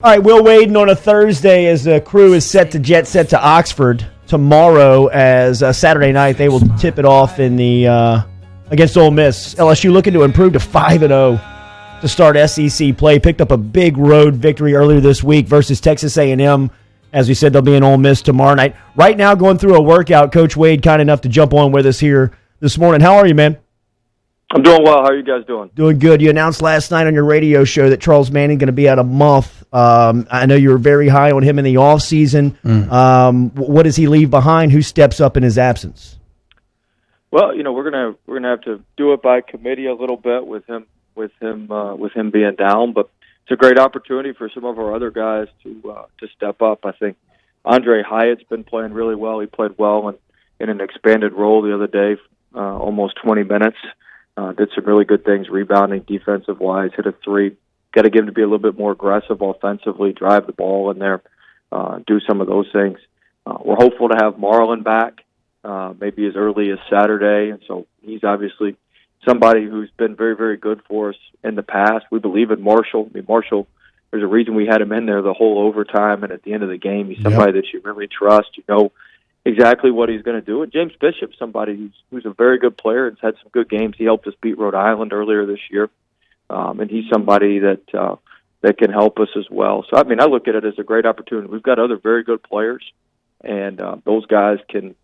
All right, Will Wade on a Thursday as the crew is set to Oxford tomorrow. As Saturday night they will tip it off in the against Ole Miss. LSU looking to improve to 5-0 to start SEC play. Picked up a big road victory earlier this week versus Texas A&M. As we said, they'll be in Ole Miss tomorrow night. Right now, going through a workout. Coach Wade, kind enough to jump on with us here this morning. How are you, man? I'm doing well. How are you guys doing? Doing good. You announced last night on your radio show that Charles Manning going to be out a month. I know you were very high on him in the offseason. What does he leave behind? Who steps up in his absence? Well, we're gonna have to do it by committee a little bit with him being down, but it's a great opportunity for some of our other guys to step up. I think Andre Hyatt's been playing really well. He played well in an expanded role the other day, almost 20 minutes. Did some really good things, rebounding, defensive-wise, hit a three. Got to get him to be a little bit more aggressive offensively, drive the ball in there, do some of those things. We're hopeful to have Marlon back, maybe as early as Saturday, and so he's obviously somebody who's been very, very good for us in the past. We believe in Marshall. Marshall, there's a reason we had him in there the whole overtime and at the end of the game. He's somebody that you really trust. You know exactly what he's going to do. And James Bishop's somebody who's a very good player and has had some good games. He helped us beat Rhode Island earlier this year, and he's somebody that can help us as well. So, I look at it as a great opportunity. We've got other very good players, and those guys can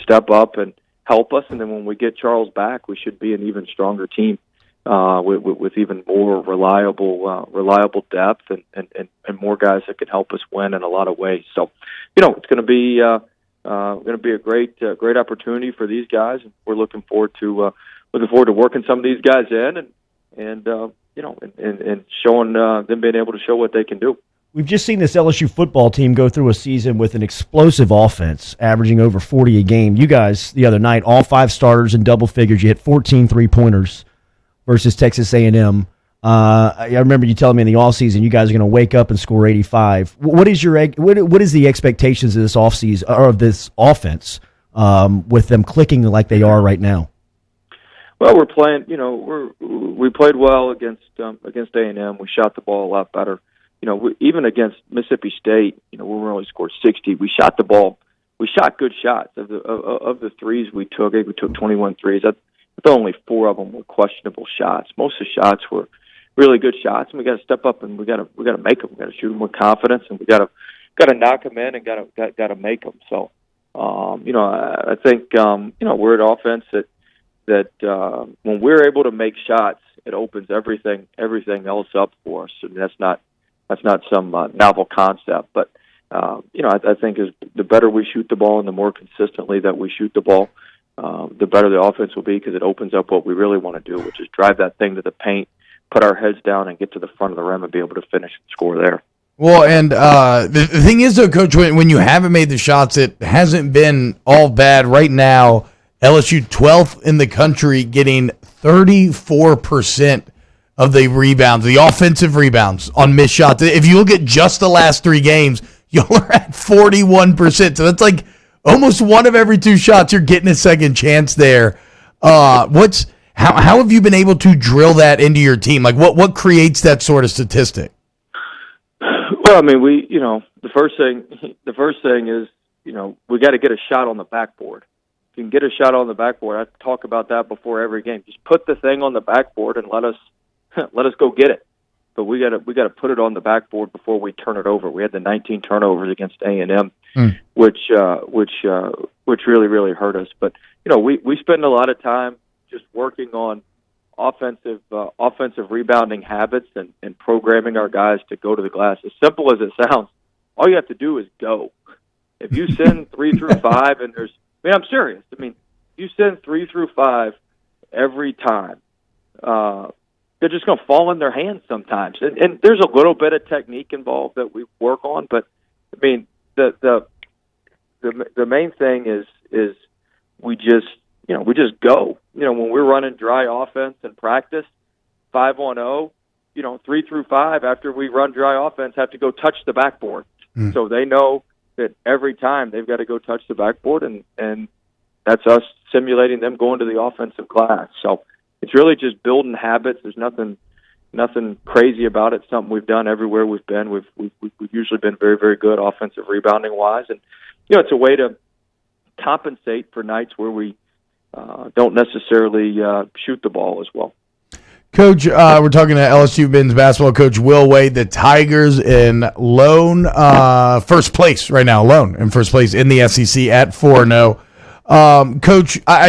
step up and help us. And then when we get Charles back, we should be an even stronger team with even more reliable depth and more guys that can help us win in a lot of ways. So, it's going to be a great opportunity for these guys, and we're looking forward to working some of these guys in and showing them being able to show what they can do. We've just seen this LSU football team go through a season with an explosive offense, averaging over 40 a game. You guys, the other night, all five starters in double figures. You hit 14 three-pointers versus Texas A&M. I remember you telling me in the offseason you guys are going to wake up and score 85. What is the expectations of this offseason or of this offense with them clicking like they are right now? Well, we're playing. We played well against A&M. We shot the ball a lot better. Even against Mississippi State, we only scored 60. We shot the ball. We shot good shots. Of the threes we took, we took 21 threes. Only 4 of them were questionable shots. Most of the shots were really good shots, and we got to step up and we got to make them. We got to shoot them with confidence, and we got to knock them in and got to make them. So, I think we're an offense that when we're able to make shots, it opens everything else up for us. And that's not some novel concept, but I think is the better we shoot the ball and the more consistently that we shoot the ball, the better the offense will be, because it opens up what we really want to do, which is drive that thing to the paint, put our heads down, and get to the front of the rim and be able to finish and score there. Well, and the thing is, though, Coach, when you haven't made the shots, it hasn't been all bad. Right now, LSU 12th in the country, getting 34% of the rebounds, the offensive rebounds on missed shots. If you look at just the last 3 games, y'all are at 41%. So that's like almost 1 of every 2 shots you're getting a second chance there. How have you been able to drill that into your team? Like what creates that sort of statistic? Well, the first thing is, we got to get a shot on the backboard. If you can get a shot on the backboard, I talk about that before every game. Just put the thing on the backboard and let us go get it. But we got to put it on the backboard before we turn it over. We had the 19 turnovers against A&M, which really, really hurt us. But we spend a lot of time just working on offensive rebounding habits and programming our guys to go to the glass. As simple as it sounds, all you have to do is go. If you send 3 through 5, and I'm serious. You send 3 through 5 every time, they're just going to fall in their hands sometimes. And there's a little bit of technique involved that we work on, but the main thing is we just go. When we're running dry offense in practice, 5-on-0, 3 through 5 after we run dry offense have to go touch the backboard. So they know that every time they've got to go touch the backboard, and that's us simulating them going to the offensive glass. So it's really just building habits. There's nothing nothing crazy about it. Something we've done everywhere we've been. We've usually been very, very good offensive rebounding wise, and it's a way to compensate for nights where we don't necessarily shoot the ball as well. Coach, we're talking to LSU men's basketball coach Will Wade. The Tigers in first place right now, alone in first place in the SEC at 4-0. Coach, I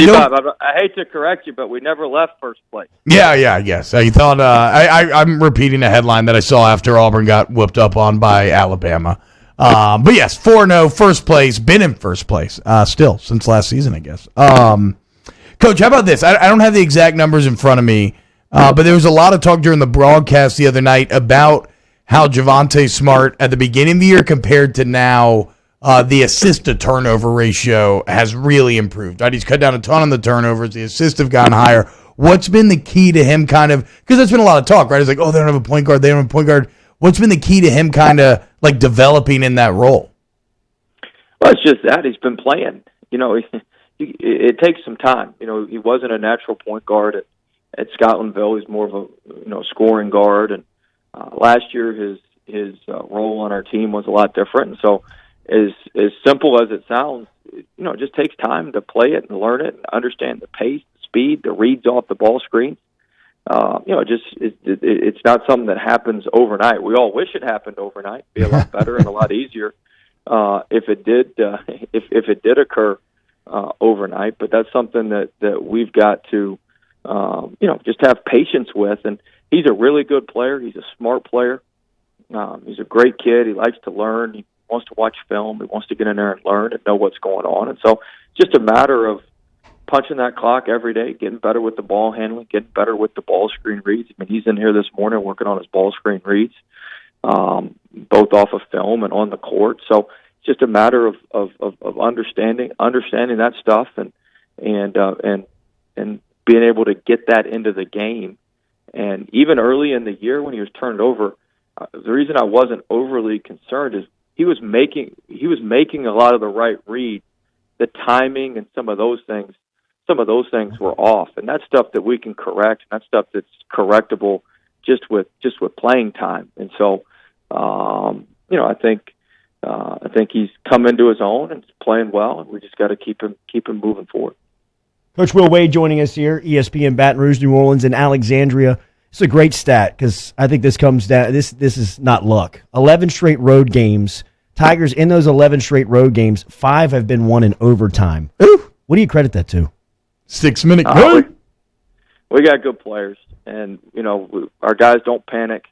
hate to correct you, but we never left first place. Yeah, I guess. You thought I'm repeating a headline that I saw after Auburn got whooped up on by Alabama. But yes, 4-0, first place, been in first place still since last season, I guess. Coach, how about this? I don't have the exact numbers in front of me. But there was a lot of talk during the broadcast the other night about how Javonte Smart at the beginning of the year compared to now, the assist-to-turnover ratio has really improved. Right? He's cut down a ton on the turnovers. The assists have gotten higher. What's been the key to him because there's been a lot of talk, right? It's like, oh, they don't have a point guard. They don't have a point guard. What's been the key to him kind of like developing in that role? Well, it's just that he's been playing. It takes some time. He wasn't a natural point guard at Scotlandville. He's more of a scoring guard, and last year his role on our team was a lot different. And so, as simple as it sounds, it just takes time to play it and learn it and understand the pace, the speed, the reads off the ball screen. It's not something that happens overnight. We all wish it happened overnight. It'd be a lot better and a lot easier if it did occur overnight. But that's something that we've got to. Just have patience with. And he's a really good player. He's a smart player. He's a great kid. He likes to learn. He wants to watch film. He wants to get in there and learn and know what's going on. And so it's just a matter of punching that clock every day, getting better with the ball handling, getting better with the ball screen reads. I mean, he's in here this morning working on his ball screen reads, both off of film and on the court. So it's just a matter of understanding that stuff and being able to get that into the game. And even early in the year when he was turned over, the reason I wasn't overly concerned is he was making a lot of the right reads. The timing and some of those things were off, and that's stuff that we can correct. And that's stuff that's correctable just with playing time. And so, I think he's come into his own and playing well, and we just got to keep him moving forward. Coach Will Wade joining us here, ESPN Baton Rouge, New Orleans, and Alexandria. It's a great stat because I think this comes down. This is not luck. 11 straight road games. Tigers in those 11 straight road games, 5 have been won in overtime. Ooh. What do you credit that to? 6-minute we got good players, and our guys don't panic.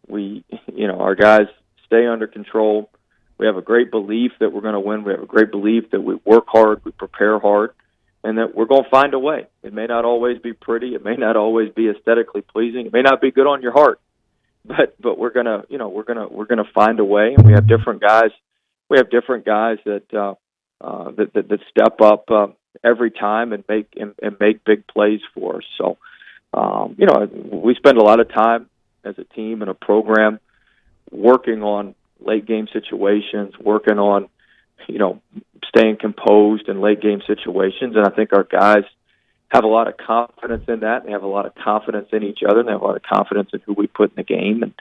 Our guys stay under control. We have a great belief that we're going to win. We have a great belief that we work hard, we prepare hard, and that we're going to find a way. It may not always be pretty. It may not always be aesthetically pleasing. It may not be good on your heart, but we're gonna find a way. And we have different guys. We have different guys that step up every time and make big plays for us. So, we spend a lot of time as a team and a program working on late game situations, working on staying composed in late game situations. And I think our guys have a lot of confidence in that. They have a lot of confidence in each other, and they have a lot of confidence in who we put in the game. And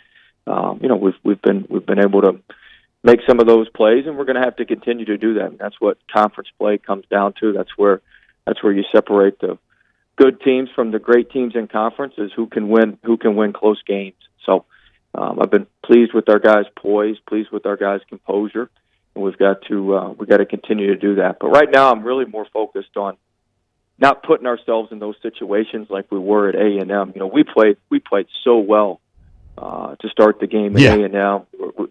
we've been able to make some of those plays, and we're going to have to continue to do that. And that's what conference play comes down to. That's where you separate the good teams from the great teams in conference, is who can win close games. So I've been pleased with our guys' poise, pleased with our guys' composure. And we've got to continue to do that. But right now, I'm really more focused on not putting ourselves in those situations like we were at A&M. We played so well to start the game at A&M.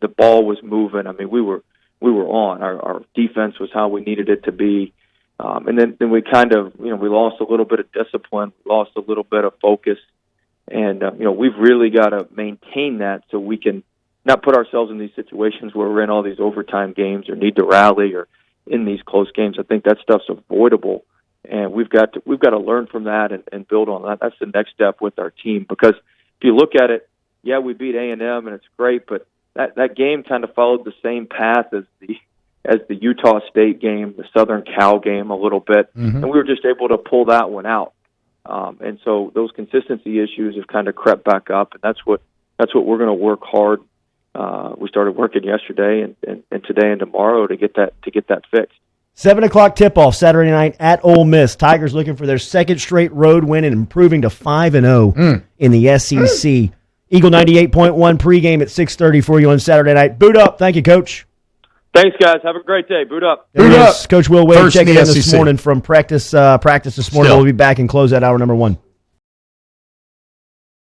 The ball was moving. I mean, we were on. Our defense was how we needed it to be. And then we kind of we lost a little bit of discipline, lost a little bit of focus, and we've really got to maintain that so we can not put ourselves in these situations where we're in all these overtime games or need to rally or in these close games. I think that stuff's avoidable, and we've got to learn from that and build on that. That's the next step with our team, because if you look at it, yeah, we beat A&M and it's great, but that game kind of followed the same path as the Utah State game, the Southern Cal game a little bit, and we were just able to pull that one out. And so those consistency issues have kind of crept back up, and that's what we're going to work hard. We started working yesterday and today and tomorrow to get that fixed. 7 o'clock tip-off Saturday night at Ole Miss. Tigers looking for their second straight road win and improving to 5-0 in the SEC. Eagle 98.1 pregame at 6:30 for you on Saturday night. Boot up. Thank you, Coach. Thanks, guys. Have a great day. Boot up. Boot up. Coach Will Wade First checking in in the this SEC. morning from practice this morning. Still. We'll be back and close out hour number 1.